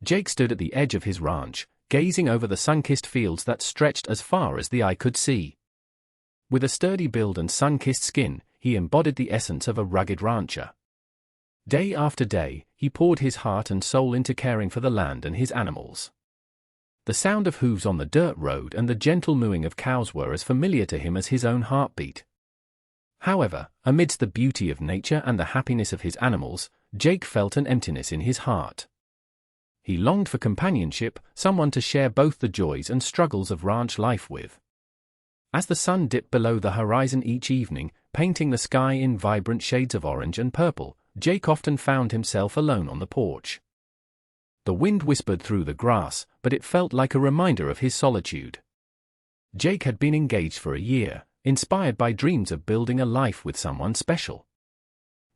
Jake stood at the edge of his ranch, gazing over the sun-kissed fields that stretched as far as the eye could see. With a sturdy build and sun-kissed skin, he embodied the essence of a rugged rancher. Day after day, he poured his heart and soul into caring for the land and his animals. The sound of hooves on the dirt road and the gentle mooing of cows were as familiar to him as his own heartbeat. However, amidst the beauty of nature and the happiness of his animals, Jake felt an emptiness in his heart. He longed for companionship, someone to share both the joys and struggles of ranch life with. As the sun dipped below the horizon each evening, painting the sky in vibrant shades of orange and purple, Jake often found himself alone on the porch. The wind whispered through the grass, but it felt like a reminder of his solitude. Jake had been engaged for a year, inspired by dreams of building a life with someone special.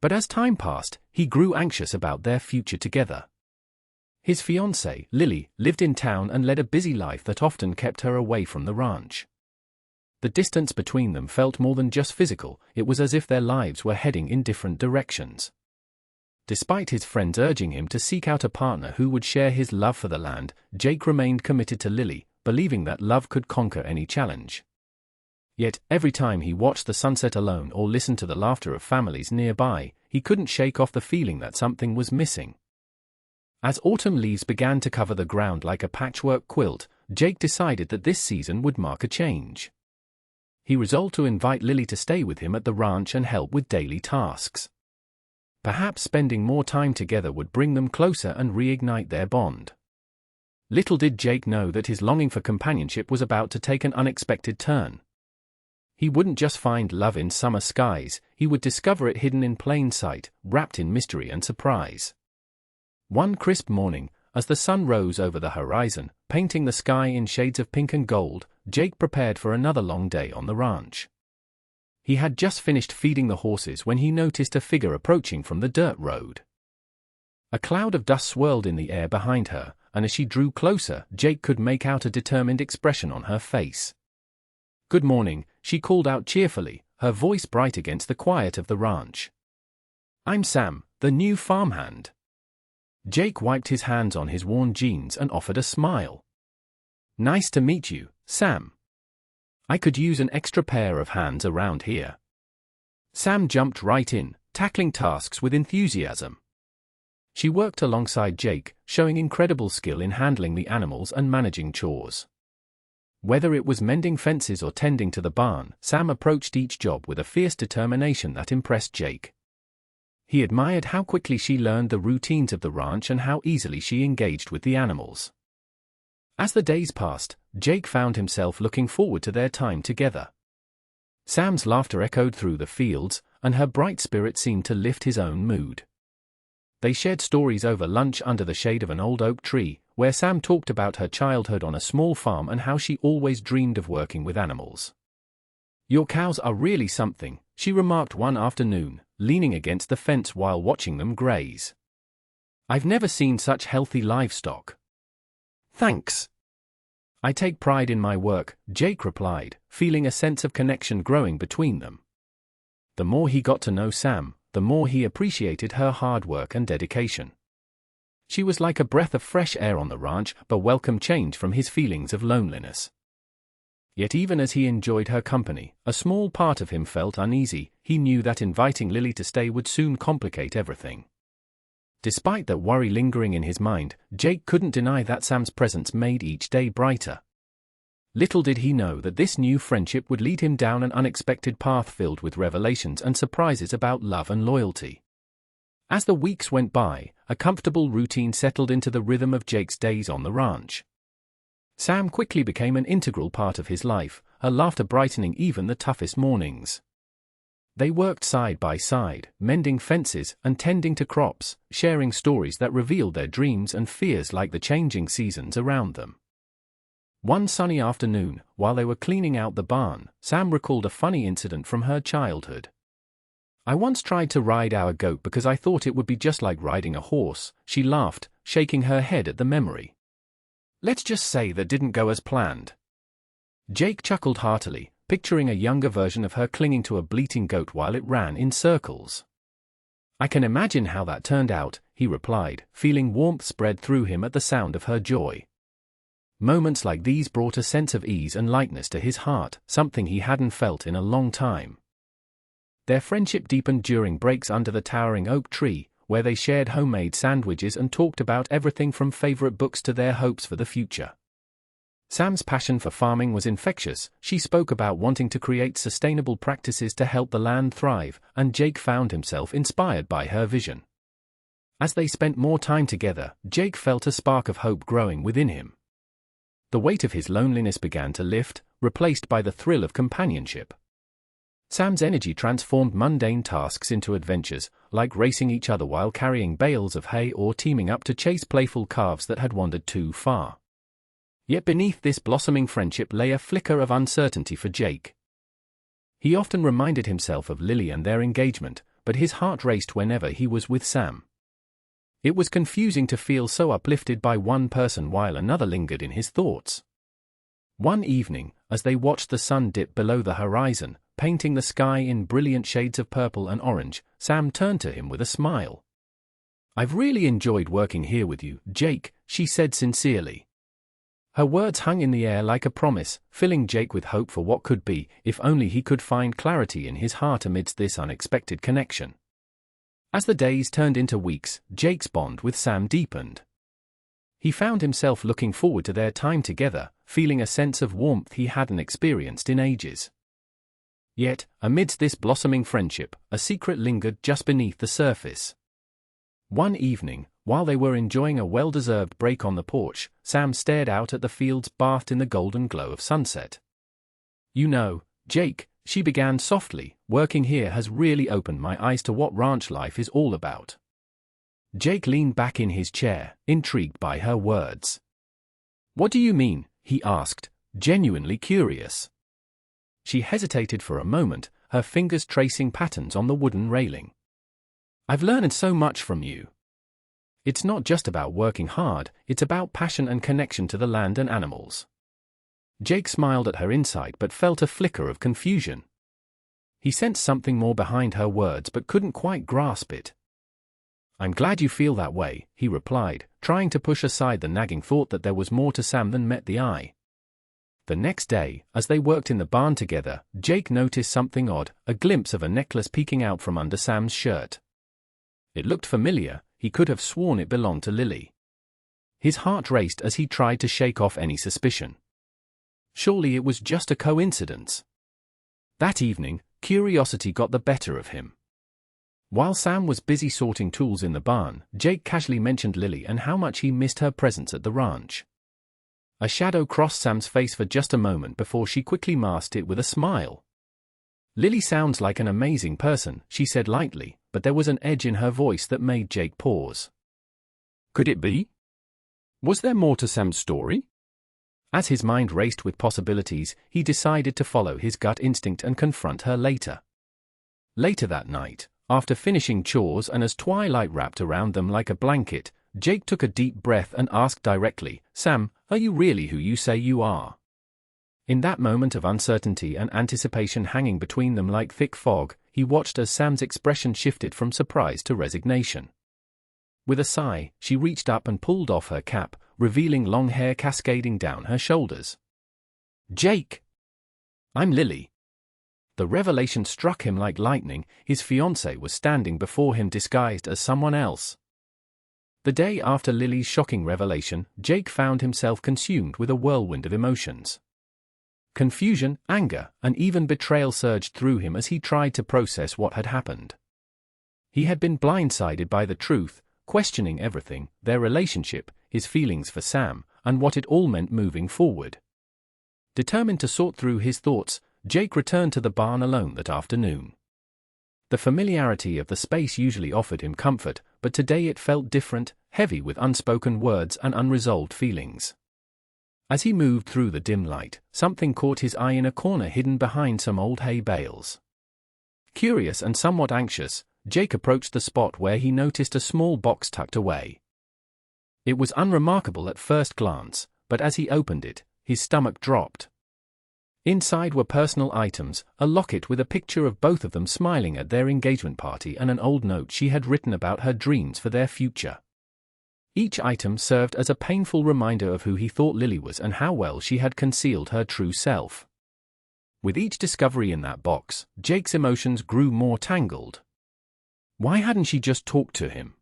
But as time passed, he grew anxious about their future together. His fiancée, Lily, lived in town and led a busy life that often kept her away from the ranch. The distance between them felt more than just physical, it was as if their lives were heading in different directions. Despite his friends urging him to seek out a partner who would share his love for the land, Jake remained committed to Lily, believing that love could conquer any challenge. Yet, every time he watched the sunset alone or listened to the laughter of families nearby, he couldn't shake off the feeling that something was missing. As autumn leaves began to cover the ground like a patchwork quilt, Jake decided that this season would mark a change. He resolved to invite Lily to stay with him at the ranch and help with daily tasks. Perhaps spending more time together would bring them closer and reignite their bond. Little did Jake know that his longing for companionship was about to take an unexpected turn. He wouldn't just find love in summer skies, he would discover it hidden in plain sight, wrapped in mystery and surprise. One crisp morning, as the sun rose over the horizon, painting the sky in shades of pink and gold, Jake prepared for another long day on the ranch. He had just finished feeding the horses when he noticed a figure approaching from the dirt road. A cloud of dust swirled in the air behind her, and as she drew closer, Jake could make out a determined expression on her face. "Good morning," she called out cheerfully, her voice bright against the quiet of the ranch. "I'm Sam, the new farmhand." Jake wiped his hands on his worn jeans and offered a smile. "Nice to meet you, Sam. I could use an extra pair of hands around here." Sam jumped right in, tackling tasks with enthusiasm. She worked alongside Jake, showing incredible skill in handling the animals and managing chores. Whether it was mending fences or tending to the barn, Sam approached each job with a fierce determination that impressed Jake. He admired how quickly she learned the routines of the ranch and how easily she engaged with the animals. As the days passed, Jake found himself looking forward to their time together. Sam's laughter echoed through the fields, and her bright spirit seemed to lift his own mood. They shared stories over lunch under the shade of an old oak tree, where Sam talked about her childhood on a small farm and how she always dreamed of working with animals. "Your cows are really something," she remarked one afternoon, leaning against the fence while watching them graze. "I've never seen such healthy livestock." "Thanks. I take pride in my work," Jake replied, feeling a sense of connection growing between them. The more he got to know Sam, the more he appreciated her hard work and dedication. She was like a breath of fresh air on the ranch, a welcome change from his feelings of loneliness. Yet even as he enjoyed her company, a small part of him felt uneasy. He knew that inviting Lily to stay would soon complicate everything. Despite that worry lingering in his mind, Jake couldn't deny that Sam's presence made each day brighter. Little did he know that this new friendship would lead him down an unexpected path filled with revelations and surprises about love and loyalty. As the weeks went by, a comfortable routine settled into the rhythm of Jake's days on the ranch. Sam quickly became an integral part of his life, her laughter brightening even the toughest mornings. They worked side by side, mending fences and tending to crops, sharing stories that revealed their dreams and fears like the changing seasons around them. One sunny afternoon, while they were cleaning out the barn, Sam recalled a funny incident from her childhood. "I once tried to ride our goat because I thought it would be just like riding a horse," she laughed, shaking her head at the memory. "Let's just say that didn't go as planned." Jake chuckled heartily, picturing a younger version of her clinging to a bleating goat while it ran in circles. "I can imagine how that turned out," he replied, feeling warmth spread through him at the sound of her joy. Moments like these brought a sense of ease and lightness to his heart, something he hadn't felt in a long time. Their friendship deepened during breaks under the towering oak tree, where they shared homemade sandwiches and talked about everything from favorite books to their hopes for the future. Sam's passion for farming was infectious. She spoke about wanting to create sustainable practices to help the land thrive, and Jake found himself inspired by her vision. As they spent more time together, Jake felt a spark of hope growing within him. The weight of his loneliness began to lift, replaced by the thrill of companionship. Sam's energy transformed mundane tasks into adventures, like racing each other while carrying bales of hay or teaming up to chase playful calves that had wandered too far. Yet beneath this blossoming friendship lay a flicker of uncertainty for Jake. He often reminded himself of Lily and their engagement, but his heart raced whenever he was with Sam. It was confusing to feel so uplifted by one person while another lingered in his thoughts. One evening, as they watched the sun dip below the horizon, painting the sky in brilliant shades of purple and orange, Sam turned to him with a smile. "I've really enjoyed working here with you, Jake," she said sincerely. Her words hung in the air like a promise, filling Jake with hope for what could be, if only he could find clarity in his heart amidst this unexpected connection. As the days turned into weeks, Jake's bond with Sam deepened. He found himself looking forward to their time together, feeling a sense of warmth he hadn't experienced in ages. Yet, amidst this blossoming friendship, a secret lingered just beneath the surface. One evening, while they were enjoying a well-deserved break on the porch, Sam stared out at the fields bathed in the golden glow of sunset. "You know, Jake," she began softly, "working here has really opened my eyes to what ranch life is all about." Jake leaned back in his chair, intrigued by her words. "What do you mean?" he asked, genuinely curious. She hesitated for a moment, her fingers tracing patterns on the wooden railing. "I've learned so much from you. It's not just about working hard, it's about passion and connection to the land and animals." Jake smiled at her insight but felt a flicker of confusion. He sensed something more behind her words but couldn't quite grasp it. "I'm glad you feel that way," he replied, trying to push aside the nagging thought that there was more to Sam than met the eye. The next day, as they worked in the barn together, Jake noticed something odd, a glimpse of a necklace peeking out from under Sam's shirt. It looked familiar. He could have sworn it belonged to Lily. His heart raced as he tried to shake off any suspicion. Surely it was just a coincidence. That evening, curiosity got the better of him. While Sam was busy sorting tools in the barn, Jake casually mentioned Lily and how much he missed her presence at the ranch. A shadow crossed Sam's face for just a moment before she quickly masked it with a smile. "Lily sounds like an amazing person," she said lightly, but there was an edge in her voice that made Jake pause. Could it be? Was there more to Sam's story? As his mind raced with possibilities, he decided to follow his gut instinct and confront her later. Later that night, after finishing chores and as twilight wrapped around them like a blanket, Jake took a deep breath and asked directly, "Sam, are you really who you say you are?" In that moment of uncertainty and anticipation hanging between them like thick fog, he watched as Sam's expression shifted from surprise to resignation. With a sigh, she reached up and pulled off her cap, revealing long hair cascading down her shoulders. "Jake! I'm Lily." The revelation struck him like lightning. His fiancée was standing before him disguised as someone else. The day after Lily's shocking revelation, Jake found himself consumed with a whirlwind of emotions. Confusion, anger, and even betrayal surged through him as he tried to process what had happened. He had been blindsided by the truth, questioning everything, their relationship, his feelings for Sam, and what it all meant moving forward. Determined to sort through his thoughts, Jake returned to the barn alone that afternoon. The familiarity of the space usually offered him comfort, but today it felt different, heavy with unspoken words and unresolved feelings. As he moved through the dim light, something caught his eye in a corner hidden behind some old hay bales. Curious and somewhat anxious, Jake approached the spot where he noticed a small box tucked away. It was unremarkable at first glance, but as he opened it, his stomach dropped. Inside were personal items, a locket with a picture of both of them smiling at their engagement party and an old note she had written about her dreams for their future. Each item served as a painful reminder of who he thought Lily was and how well she had concealed her true self. With each discovery in that box, Jake's emotions grew more tangled. Why hadn't she just talked to him?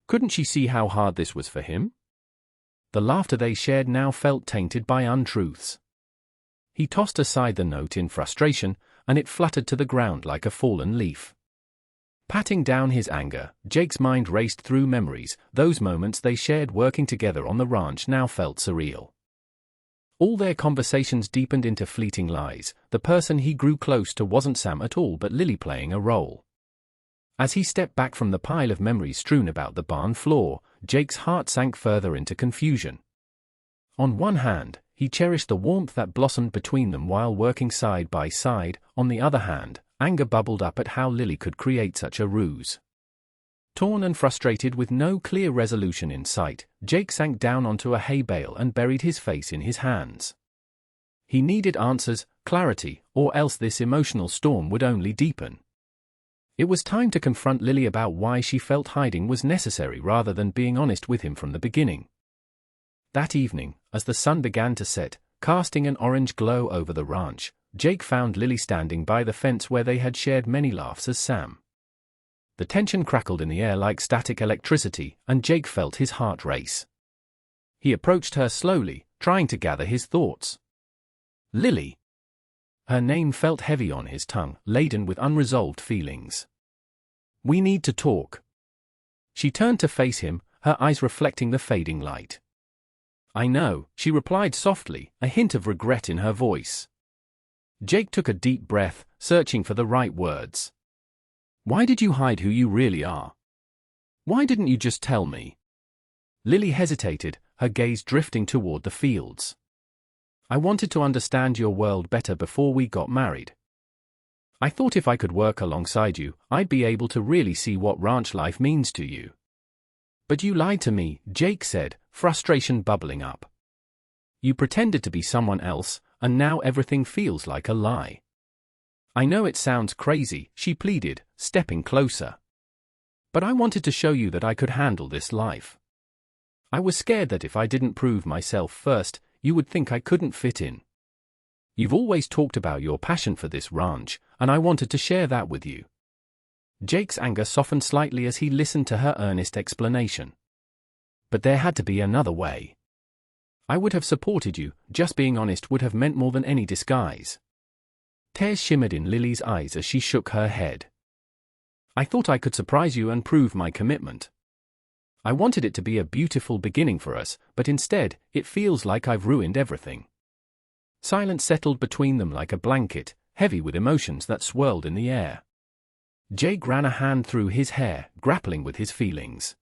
Couldn't she see how hard this was for him? The laughter they shared now felt tainted by untruths. He tossed aside the note in frustration, and it fluttered to the ground like a fallen leaf. Patting down his anger, Jake's mind raced through memories. Those moments they shared working together on the ranch now felt surreal. All their conversations deepened into fleeting lies. The person he grew close to wasn't Sam at all but Lily playing a role. As he stepped back from the pile of memories strewn about the barn floor, Jake's heart sank further into confusion. On one hand, he cherished the warmth that blossomed between them while working side by side. On the other hand, anger bubbled up at how Lily could create such a ruse. Torn and frustrated with no clear resolution in sight, Jake sank down onto a hay bale and buried his face in his hands. He needed answers, clarity, or else this emotional storm would only deepen. It was time to confront Lily about why she felt hiding was necessary rather than being honest with him from the beginning. That evening, as the sun began to set, casting an orange glow over the ranch, Jake found Lily standing by the fence where they had shared many laughs as Sam. The tension crackled in the air like static electricity, and Jake felt his heart race. He approached her slowly, trying to gather his thoughts. Lily. Her name felt heavy on his tongue, laden with unresolved feelings. We need to talk. She turned to face him, her eyes reflecting the fading light. I know, she replied softly, a hint of regret in her voice. Jake took a deep breath, searching for the right words. Why did you hide who you really are? Why didn't you just tell me? Lily hesitated, her gaze drifting toward the fields. I wanted to understand your world better before we got married. I thought if I could work alongside you, I'd be able to really see what ranch life means to you. But you lied to me, Jake said, frustration bubbling up. You pretended to be someone else, and now everything feels like a lie. I know it sounds crazy, she pleaded, stepping closer. But I wanted to show you that I could handle this life. I was scared that if I didn't prove myself first, you would think I couldn't fit in. You've always talked about your passion for this ranch, and I wanted to share that with you. Jake's anger softened slightly as he listened to her earnest explanation. But there had to be another way. I would have supported you, just being honest would have meant more than any disguise. Tears shimmered in Lily's eyes as she shook her head. I thought I could surprise you and prove my commitment. I wanted it to be a beautiful beginning for us, but instead, it feels like I've ruined everything. Silence settled between them like a blanket, heavy with emotions that swirled in the air. Jake ran a hand through his hair, grappling with his feelings.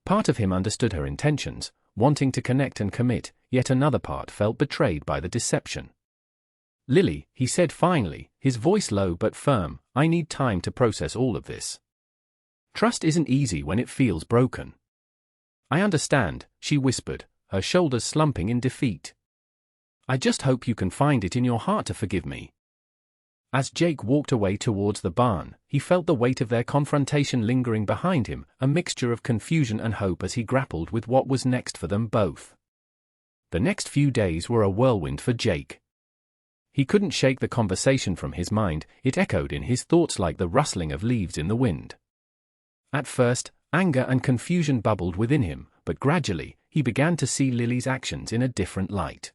Part of him understood her intentions, wanting to connect and commit, yet another part felt betrayed by the deception. Lily, he said finally, his voice low but firm, I need time to process all of this. Trust isn't easy when it feels broken. I understand, she whispered, her shoulders slumping in defeat. I just hope you can find it in your heart to forgive me. As Jake walked away towards the barn, he felt the weight of their confrontation lingering behind him, a mixture of confusion and hope as he grappled with what was next for them both. The next few days were a whirlwind for Jake. He couldn't shake the conversation from his mind, it echoed in his thoughts like the rustling of leaves in the wind. At first, anger and confusion bubbled within him, but gradually, he began to see Lily's actions in a different light.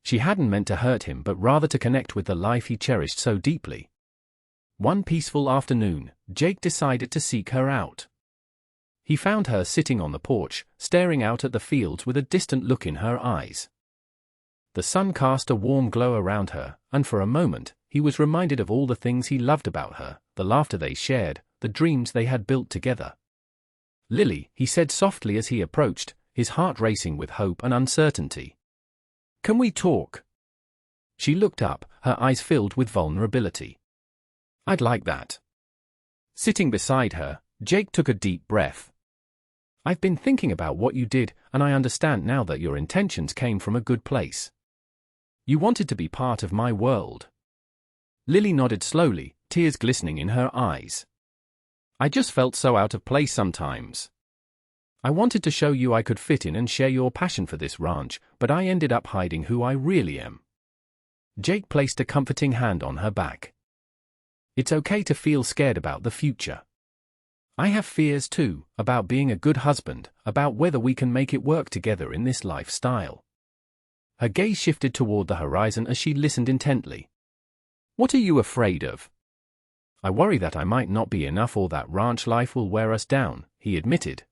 She hadn't meant to hurt him but rather to connect with the life he cherished so deeply. One peaceful afternoon, Jake decided to seek her out. He found her sitting on the porch, staring out at the fields with a distant look in her eyes. The sun cast a warm glow around her, and for a moment, he was reminded of all the things he loved about her, the laughter they shared, the dreams they had built together. Lily, he said softly as he approached, his heart racing with hope and uncertainty. Can we talk? She looked up, her eyes filled with vulnerability. I'd like that. Sitting beside her, Jake took a deep breath. I've been thinking about what you did, and I understand now that your intentions came from a good place. You wanted to be part of my world. Lily nodded slowly, tears glistening in her eyes. I just felt so out of place sometimes. I wanted to show you I could fit in and share your passion for this ranch, but I ended up hiding who I really am. Jake placed a comforting hand on her back. It's okay to feel scared about the future. I have fears too, about being a good husband, about whether we can make it work together in this lifestyle. Her gaze shifted toward the horizon as she listened intently. What are you afraid of? I worry that I might not be enough or that ranch life will wear us down, he admitted.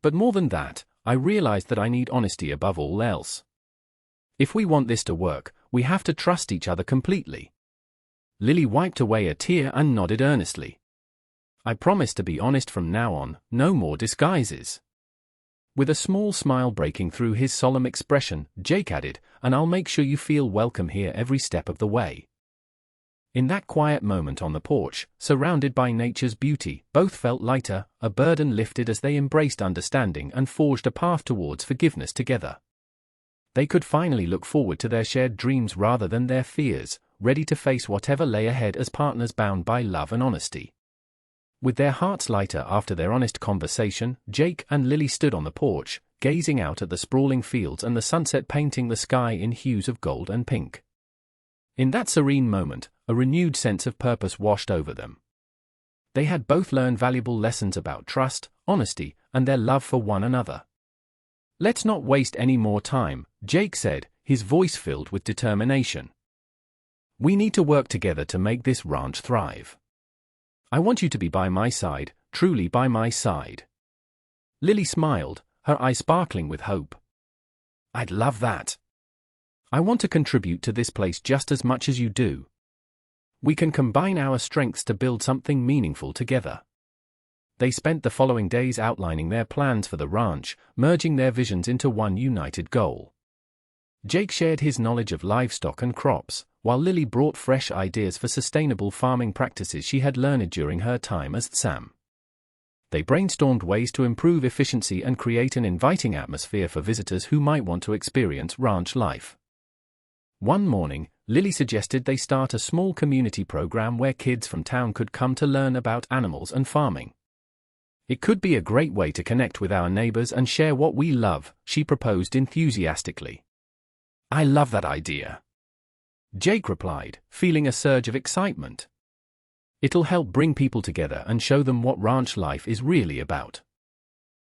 But more than that, I realized that I need honesty above all else. If we want this to work, we have to trust each other completely. Lily wiped away a tear and nodded earnestly. I promise to be honest from now on, no more disguises. With a small smile breaking through his solemn expression, Jake added, and I'll make sure you feel welcome here every step of the way. In that quiet moment on the porch, surrounded by nature's beauty, both felt lighter, a burden lifted as they embraced understanding and forged a path towards forgiveness together. They could finally look forward to their shared dreams rather than their fears, ready to face whatever lay ahead as partners bound by love and honesty. With their hearts lighter after their honest conversation, Jake and Lily stood on the porch, gazing out at the sprawling fields and the sunset painting the sky in hues of gold and pink. In that serene moment, a renewed sense of purpose washed over them. They had both learned valuable lessons about trust, honesty, and their love for one another. Let's not waste any more time, Jake said, his voice filled with determination. We need to work together to make this ranch thrive. I want you to be by my side, truly by my side. Lily smiled, her eyes sparkling with hope. I'd love that. I want to contribute to this place just as much as you do. We can combine our strengths to build something meaningful together. They spent the following days outlining their plans for the ranch, merging their visions into one united goal. Jake shared his knowledge of livestock and crops, while Lily brought fresh ideas for sustainable farming practices she had learned during her time as Sam. They brainstormed ways to improve efficiency and create an inviting atmosphere for visitors who might want to experience ranch life. One morning, Lily suggested they start a small community program where kids from town could come to learn about animals and farming. It could be a great way to connect with our neighbors and share what we love, she proposed enthusiastically. I love that idea. Jake replied, feeling a surge of excitement. It'll help bring people together and show them what ranch life is really about.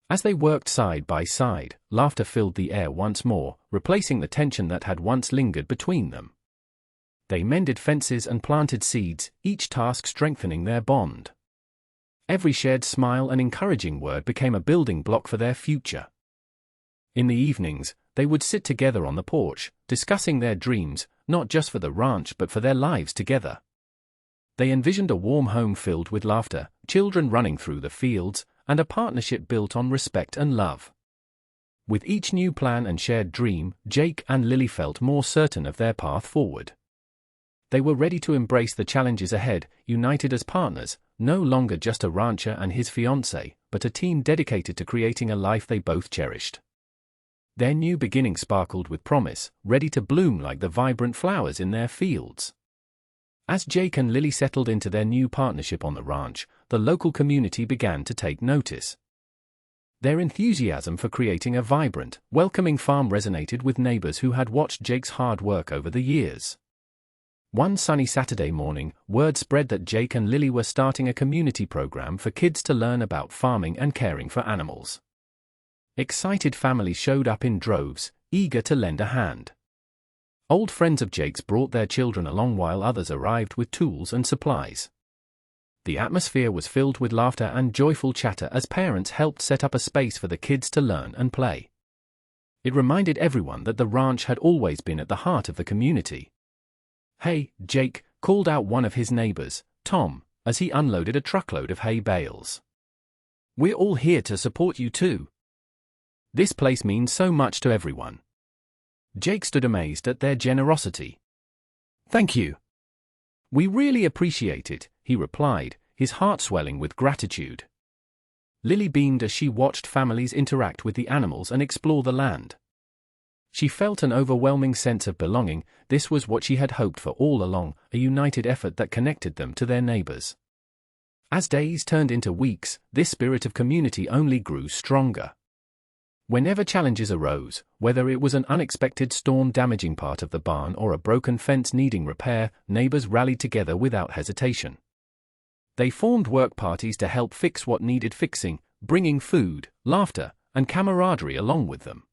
As they worked side by side, laughter filled the air once more, replacing the tension that had once lingered between them. They mended fences and planted seeds, each task strengthening their bond. Every shared smile and encouraging word became a building block for their future. In the evenings, they would sit together on the porch, discussing their dreams, not just for the ranch but for their lives together. They envisioned a warm home filled with laughter, children running through the fields, and a partnership built on respect and love. With each new plan and shared dream, Jake and Lily felt more certain of their path forward. They were ready to embrace the challenges ahead, united as partners, no longer just a rancher and his fiancée, but a team dedicated to creating a life they both cherished. Their new beginning sparkled with promise, ready to bloom like the vibrant flowers in their fields. As Jake and Lily settled into their new partnership on the ranch, the local community began to take notice. Their enthusiasm for creating a vibrant, welcoming farm resonated with neighbors who had watched Jake's hard work over the years. One sunny Saturday morning, word spread that Jake and Lily were starting a community program for kids to learn about farming and caring for animals. Excited families showed up in droves, eager to lend a hand. Old friends of Jake's brought their children along while others arrived with tools and supplies. The atmosphere was filled with laughter and joyful chatter as parents helped set up a space for the kids to learn and play. It reminded everyone that the ranch had always been at the heart of the community. "Hey, Jake," called out one of his neighbors, Tom, as he unloaded a truckload of hay bales. "We're all here to support you too. This place means so much to everyone." Jake stood amazed at their generosity. "Thank you. We really appreciate it," he replied, his heart swelling with gratitude. Lily beamed as she watched families interact with the animals and explore the land. She felt an overwhelming sense of belonging. This was what she had hoped for all along, a united effort that connected them to their neighbors. As days turned into weeks, this spirit of community only grew stronger. Whenever challenges arose, whether it was an unexpected storm damaging part of the barn or a broken fence needing repair, neighbors rallied together without hesitation. They formed work parties to help fix what needed fixing, bringing food, laughter, and camaraderie along with them.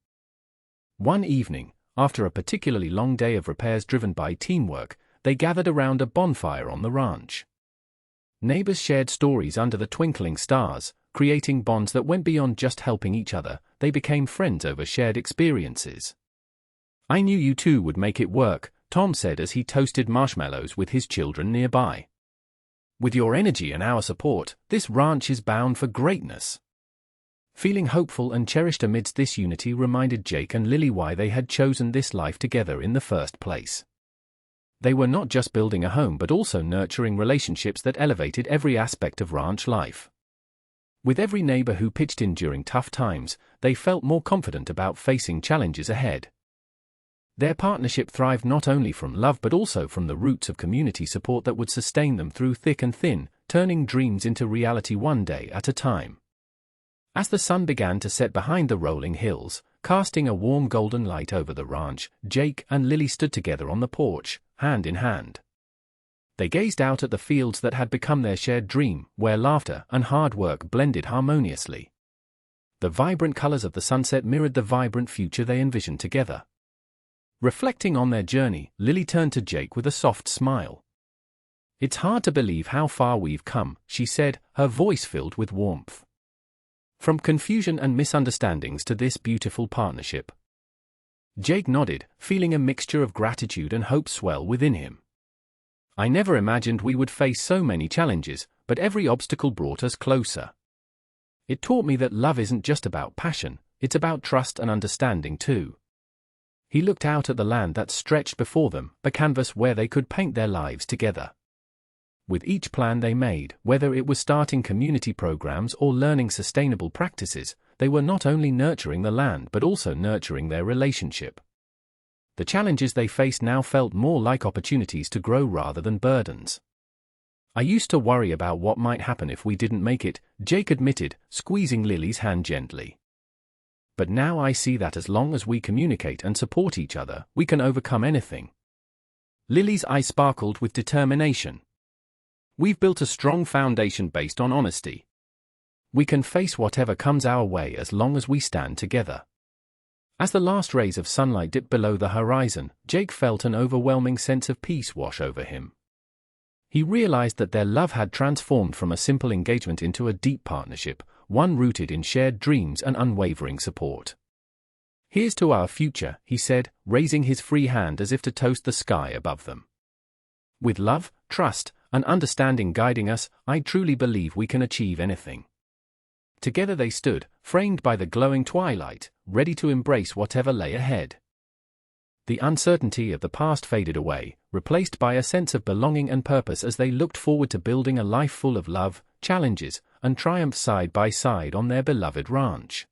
One evening, after a particularly long day of repairs driven by teamwork, they gathered around a bonfire on the ranch. Neighbors shared stories under the twinkling stars, creating bonds that went beyond just helping each other. They became friends over shared experiences. "I knew you two would make it work," Tom said as he toasted marshmallows with his children nearby. "With your energy and our support, this ranch is bound for greatness." Feeling hopeful and cherished amidst this unity reminded Jake and Lily why they had chosen this life together in the first place. They were not just building a home but also nurturing relationships that elevated every aspect of ranch life. With every neighbor who pitched in during tough times, they felt more confident about facing challenges ahead. Their partnership thrived not only from love but also from the roots of community support that would sustain them through thick and thin, turning dreams into reality one day at a time. As the sun began to set behind the rolling hills, casting a warm golden light over the ranch, Jake and Lily stood together on the porch, hand in hand. They gazed out at the fields that had become their shared dream, where laughter and hard work blended harmoniously. The vibrant colors of the sunset mirrored the vibrant future they envisioned together. Reflecting on their journey, Lily turned to Jake with a soft smile. "It's hard to believe how far we've come," she said, her voice filled with warmth. "From confusion and misunderstandings to this beautiful partnership." Jake nodded, feeling a mixture of gratitude and hope swell within him. "I never imagined we would face so many challenges, but every obstacle brought us closer. It taught me that love isn't just about passion, it's about trust and understanding too." He looked out at the land that stretched before them, a canvas where they could paint their lives together. With each plan they made, whether it was starting community programs or learning sustainable practices, they were not only nurturing the land but also nurturing their relationship. The challenges they faced now felt more like opportunities to grow rather than burdens. "I used to worry about what might happen if we didn't make it," Jake admitted, squeezing Lily's hand gently. "But now I see that as long as we communicate and support each other, we can overcome anything." Lily's eyes sparkled with determination. "We've built a strong foundation based on honesty. We can face whatever comes our way as long as we stand together." As the last rays of sunlight dipped below the horizon, Jake felt an overwhelming sense of peace wash over him. He realized that their love had transformed from a simple engagement into a deep partnership, one rooted in shared dreams and unwavering support. "Here's to our future," he said, raising his free hand as if to toast the sky above them. "With love, trust, and understanding guiding us, I truly believe we can achieve anything." Together they stood, framed by the glowing twilight, ready to embrace whatever lay ahead. The uncertainty of the past faded away, replaced by a sense of belonging and purpose as they looked forward to building a life full of love, challenges, and triumph side by side on their beloved ranch.